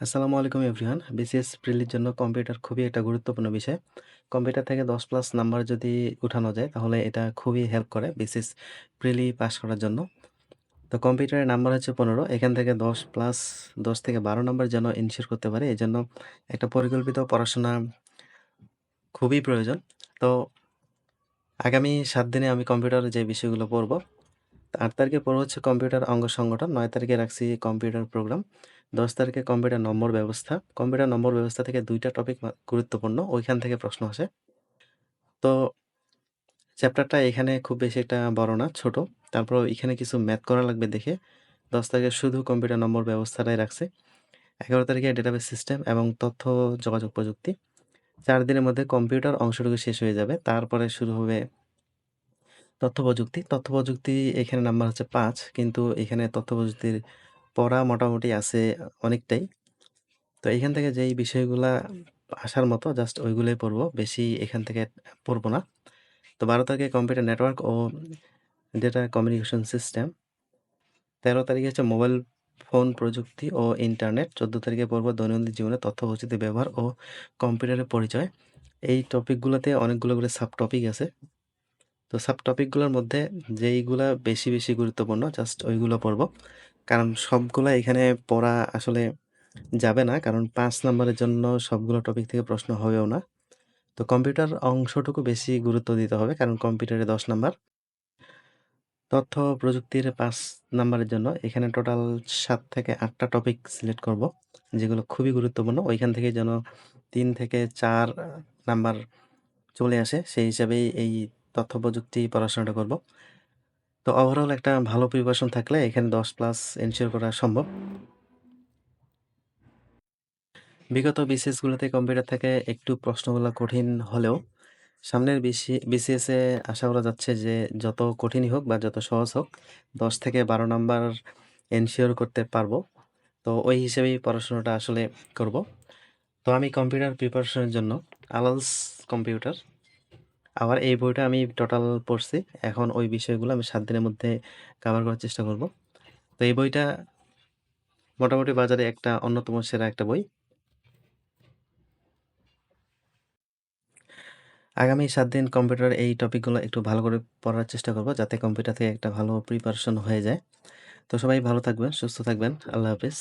আসসালামু আলাইকুম everyone. BCS প্রিলির জন্য কম্পিউটার খুবই একটা গুরুত্বপূর্ণ বিষয়। কম্পিউটার থেকে 10 প্লাস নাম্বার যদি উঠানো যায় তাহলে এটা খুবই হেল্প করে বিসিএস প্রিলি পাস করার জন্য। তো কম্পিউটারের নাম্বার হচ্ছে 15, এখান থেকে 10 প্লাস 10 থেকে 12 নাম্বার যেন এনশিওর করতে পারে এজন্য একটা পরিকল্পিত পড়াশোনা খুবই প্রয়োজন। তো আগামী 7 দিনে আমি কম্পিউটারের যে বিষয়গুলো পড়ব, 8 তারিখে পড়ব হচ্ছে কম্পিউটার অঙ্গ সংগঠন, 9 তারিখে রাখছি কম্পিউটার প্রোগ্রাম, 10 তারিখে কম্পিউটার নম্বর ব্যবস্থা। কম্পিউটার নম্বর ব্যবস্থা থেকে ২ টা টপিক গুরুত্বপূর্ণ, ওইখান থেকে প্রশ্ন আসে। তো চ্যাপ্টারটা এখানে খুব বেশি একটা বড় না, ছোট। তারপরেও এখানে কিছু ম্যাথ করা লাগবে দেখে 10 তারিখে শুধু কম্পিউটার নম্বর ব্যবস্থাটাই রাখছি। 11 তারিখে ডেটাবেস সিস্টেম এবং তথ্য যোগাযোগ প্রযুক্তি। ৪ দিনের মধ্যে কম্পিউটার অংশটুকু শেষ হয়ে যাবে। তারপরে শুরু হবে তথ্য প্রযুক্তি। তথ্য প্রযুক্তি এখানে নাম্বার হচ্ছে ৫, কিন্তু এখানে তথ্য প্রযুক্তির পড়া মোটামুটি আছে অনেকটাই। তো এখান থেকে যেই বিষয়গুলা আসার মতো জাস্ট ওইগুলোই পড়বো। বেশি এখান থেকে পড়বো না। তো ১২ তারিখে কম্পিউটার নেটওয়ার্ক ও ডেটা কমিউনিকেশন সিস্টেম। ১৩ তারিখে হচ্ছে মোবাইল ফোন প্রযুক্তি ও ইন্টারনেট। ১৪ তারিখে পড়বো দৈনন্দিন জীবনে তথ্য প্রযুক্তি ব্যবহার ও কম্পিউটারের পরিচয়। এই টপিকগুলোতে অনেকগুলো করে সাব টপিক আছে। তো সাব টপিকগুলোর মধ্যে যেইগুলা বেশি গুরুত্বপূর্ণ জাস্ট ওইগুলো পড়বো। কারণ সবগুলা এখানে পড়া আসলে যাবে না। কারণ ৫ নাম্বারের জন্য সবগুলো টপিক থেকে প্রশ্ন হবেও না। তো কম্পিউটার অংশটুকু বেশি গুরুত্ব দিতে হবে। কারণ কম্পিউটারে ১০ নাম্বার। তথ্য প্রযুক্তির ৫ নাম্বারের জন্য এখানে টোটাল ৭ থেকে ৮ টা টপিক সিলেক্ট করব। যেগুলো খুবই গুরুত্বপূর্ণ। ওইখান থেকে যেন ৩ থেকে ৪ নাম্বার চলে আসে। সেই হিসাবেই এই তথ্য প্রযুক্তি পড়াশোনাটা করব। তো ওভারঅল একটা ভালো প্রিপারেশন থাকলে এখানে 10 প্লাস এনশিওর করা সম্ভব। বিগত বিসিএস গুলোতে কম্পিউটার থেকে একটু প্রশ্নগুলা কঠিন হলেও সামনের বিসিএস এ আশা করা যাচ্ছে যে যত কঠিনই হোক বা যত সহজ হোক ১০ থেকে ১২ নাম্বার এনশিওর করতে পারবো। তো ওই হিসেবেই পড়াশোনাটা আসলে করব। তো আমি কম্পিউটার প্রিপারেশনের জন্য আলালস কম্পিউটার, আবার এই বইটা আমি টোটাল পড়ছি। এখন ওই বিষয়গুলো আমি ৭ দিনের মধ্যে কভার করার চেষ্টা করব। তো এই বইটা মোটামুটি বাজারে একটা অন্যতম সেরা একটা বই। আগামী ৭ দিন কম্পিউটার এই টপিকগুলো একটু ভালো করে পড়ার চেষ্টা করব যাতে কম্পিউটার থেকে একটা ভালো প্রিপারেশন হয়ে যায়। তো সবাই ভালো থাকবেন, সুস্থ থাকবেন। আল্লাহ হাফেজ।